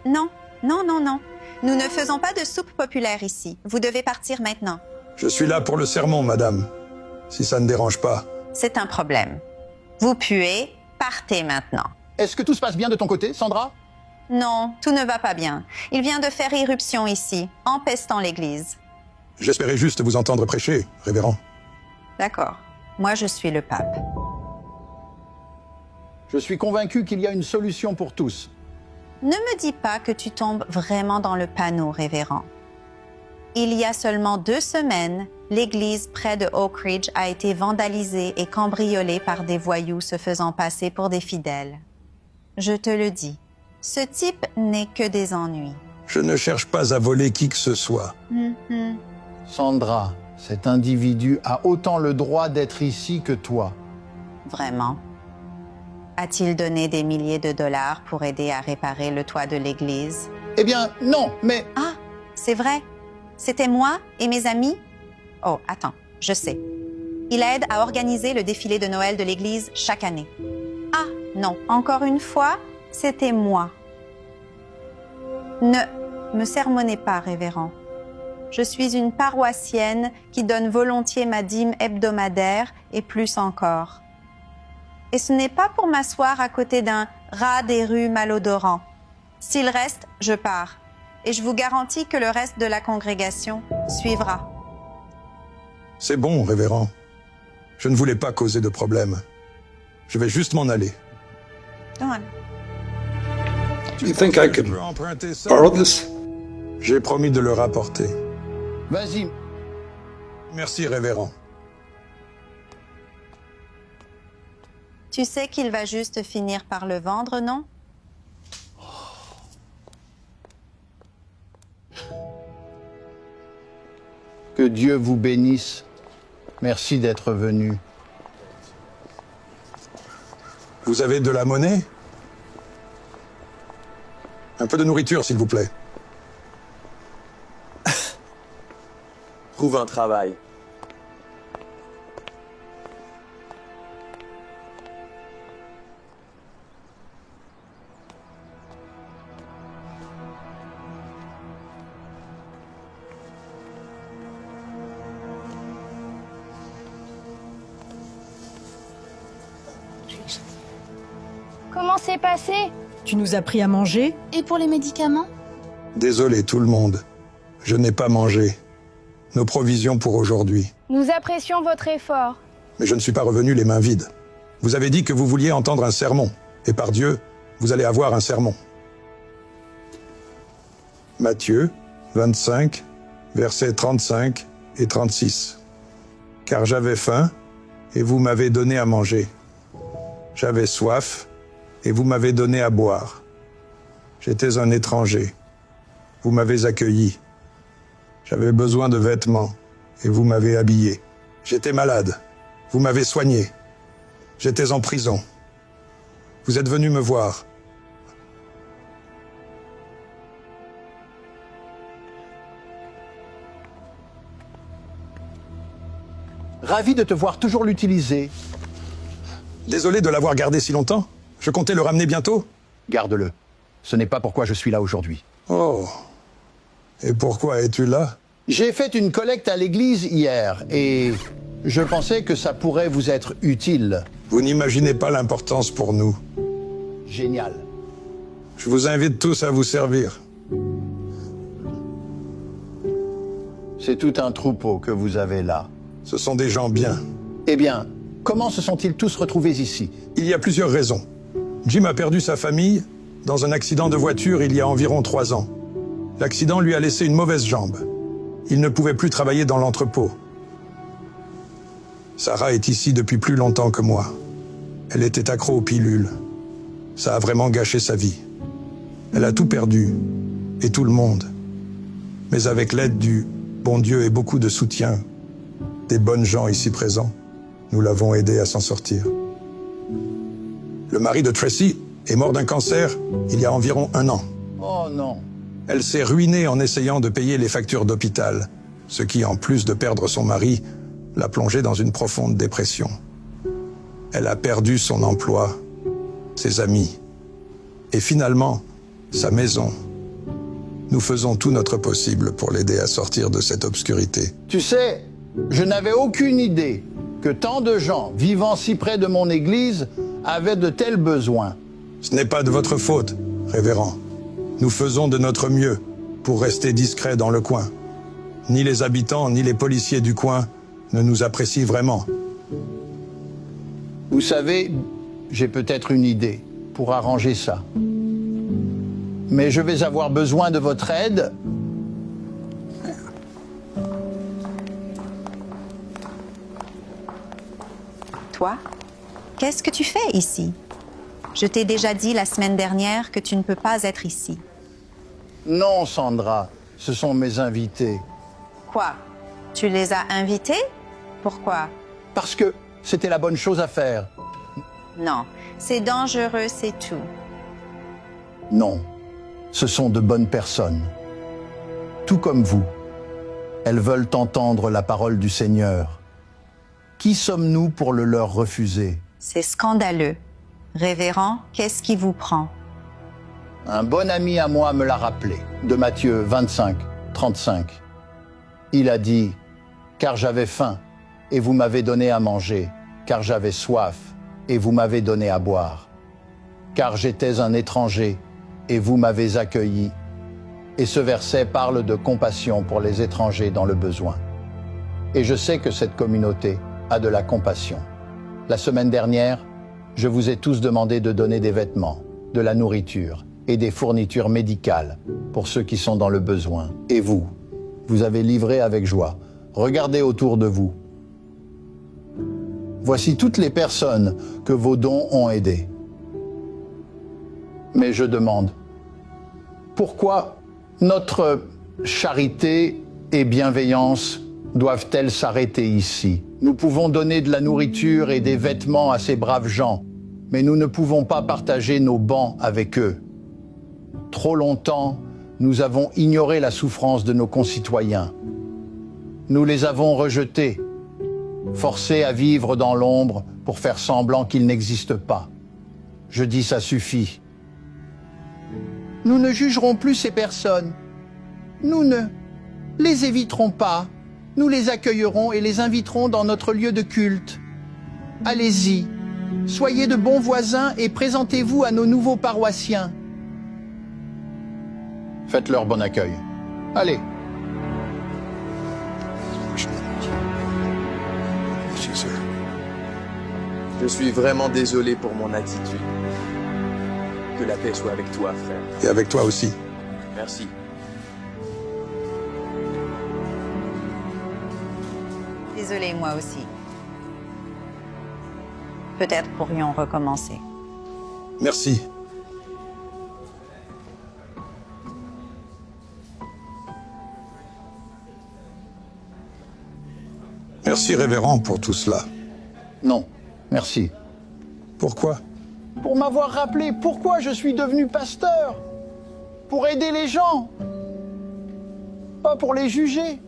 Non. Non, non, non. Nous ne faisons pas de soupe populaire ici. Vous devez partir maintenant. Je suis là pour le sermon, madame. Si ça ne dérange pas. C'est un problème. Vous puez, partez maintenant. Est-ce que tout se passe bien de ton côté, Sandra? Non, tout ne va pas bien. Il vient de faire irruption ici, empestant l'église. J'espérais juste vous entendre prêcher, révérend. D'accord. Moi, je suis le pape. Je suis convaincu qu'il y a une solution pour tous. Ne me dis pas que tu tombes vraiment dans le panneau, révérend. Il y a seulement 2 semaines, l'église près de Oak Ridge a été vandalisée et cambriolée par des voyous se faisant passer pour des fidèles. Je te le dis, ce type n'est que des ennuis. Je ne cherche pas à voler qui que ce soit. Sandra, cet individu a autant le droit d'être ici que toi. Vraiment? A-t-il donné des milliers de dollars pour aider à réparer le toit de l'église? Eh bien, non, mais... Ah, c'est vrai. C'était moi et mes amis? Oh, attends, je sais. Il aide à organiser le défilé de Noël de l'église chaque année. Ah, non, encore une fois, c'était moi. Ne me sermonnez pas, révérend. Je suis une paroissienne qui donne volontiers ma dîme hebdomadaire et plus encore. Et ce n'est pas pour m'asseoir à côté d'un rat des rues malodorant. S'il reste, je pars. Et je vous garantis que le reste de la congrégation suivra. C'est bon, révérend. Je ne voulais pas causer de problème. Je vais juste m'en aller. Go on. Do you think I Je could peux emprunter ça? borrow this? J'ai promis de le rapporter. Vas-y. Merci, révérend. Tu sais qu'il va juste finir par le vendre, non? Que Dieu vous bénisse. Merci d'être venu. Vous avez de la monnaie? Un peu de nourriture, s'il vous plaît. Trouve un travail. Comment c'est passé? Tu nous as pris à manger? Et pour les médicaments? Désolé, tout le monde. Je n'ai pas mangé. Nos provisions pour aujourd'hui. Nous apprécions votre effort. Mais je ne suis pas revenu les mains vides. Vous avez dit que vous vouliez entendre un sermon. Et par Dieu, vous allez avoir un sermon. Matthieu 25, versets 35 et 36. Car j'avais faim, et vous m'avez donné à manger. J'avais soif, et vous m'avez donné à boire. J'étais un étranger. Vous m'avez accueilli. J'avais besoin de vêtements, et vous m'avez habillé. J'étais malade. Vous m'avez soigné. J'étais en prison. Vous êtes venu me voir. Ravi de te voir toujours l'utiliser. Désolé de l'avoir gardé si longtemps. Je comptais le ramener bientôt. Garde-le. Ce n'est pas pourquoi je suis là aujourd'hui. Oh. Et pourquoi es-tu là? J'ai fait une collecte à l'église hier et je pensais que ça pourrait vous être utile. Vous n'imaginez pas l'importance pour nous. Génial. Je vous invite tous à vous servir. C'est tout un troupeau que vous avez là. Ce sont des gens bien. Eh bien, comment se sont-ils tous retrouvés ici? Il y a plusieurs raisons. Jim a perdu sa famille dans un accident de voiture il y a environ 3 ans. L'accident lui a laissé une mauvaise jambe. Il ne pouvait plus travailler dans l'entrepôt. Sarah est ici depuis plus longtemps que moi. Elle était accro aux pilules. Ça a vraiment gâché sa vie. Elle a tout perdu, et tout le monde. Mais avec l'aide du bon Dieu et beaucoup de soutien, des bonnes gens ici présents, nous l'avons aidée à s'en sortir. Le mari de Tracy est mort d'un cancer il y a environ 1 an. Oh non. Elle s'est ruinée en essayant de payer les factures d'hôpital, ce qui, en plus de perdre son mari, l'a plongée dans une profonde dépression. Elle a perdu son emploi, ses amis. Et finalement, sa maison. Nous faisons tout notre possible pour l'aider à sortir de cette obscurité. Tu sais, je n'avais aucune idée que tant de gens vivant si près de mon église avaient de tels besoins. Ce n'est pas de votre faute, révérend. Nous faisons de notre mieux pour rester discrets dans le coin. Ni les habitants, ni les policiers du coin ne nous apprécient vraiment. Vous savez, j'ai peut-être une idée pour arranger ça. Mais je vais avoir besoin de votre aide. Toi, qu'est-ce que tu fais ici? Je t'ai déjà dit la semaine dernière que tu ne peux pas être ici. Non, Sandra, ce sont mes invités. Quoi? Tu les as invités? Pourquoi? Parce que c'était la bonne chose à faire. Non, c'est dangereux, c'est tout. Non, ce sont de bonnes personnes. Tout comme vous. Elles veulent entendre la parole du Seigneur. Qui sommes-nous pour le leur refuser? C'est scandaleux. Révérend, qu'est-ce qui vous prend? Un bon ami à moi me l'a rappelé, de Matthieu 25, 35. Il a dit, « Car j'avais faim, et vous m'avez donné à manger, car j'avais soif, et vous m'avez donné à boire. Car j'étais un étranger, et vous m'avez accueilli. » Et ce verset parle de compassion pour les étrangers dans le besoin. Et je sais que cette communauté a de la compassion. La semaine dernière, je vous ai tous demandé de donner des vêtements, de la nourriture et des fournitures médicales pour ceux qui sont dans le besoin. Et vous, vous avez livré avec joie. Regardez autour de vous. Voici toutes les personnes que vos dons ont aidées. Mais je demande, pourquoi notre charité et bienveillance doivent-elles s'arrêter ici? Nous pouvons donner de la nourriture et des vêtements à ces braves gens, mais nous ne pouvons pas partager nos bancs avec eux. Trop longtemps, nous avons ignoré la souffrance de nos concitoyens. Nous les avons rejetés, forcés à vivre dans l'ombre pour faire semblant qu'ils n'existent pas. Je dis ça suffit. Nous ne jugerons plus ces personnes. Nous ne les éviterons pas. Nous les accueillerons et les inviterons dans notre lieu de culte. Allez-y, soyez de bons voisins et présentez-vous à nos nouveaux paroissiens. Faites-leur bon accueil. Allez. Je suis vraiment désolé pour mon attitude. Que la paix soit avec toi, frère. Et avec toi aussi. Merci. Désolée, moi aussi. Peut-être pourrions recommencer. Merci. Merci, révérend, pour tout cela. Non, merci. Pourquoi? Pour m'avoir rappelé pourquoi je suis devenu pasteur. Pour aider les gens. Pas pour les juger.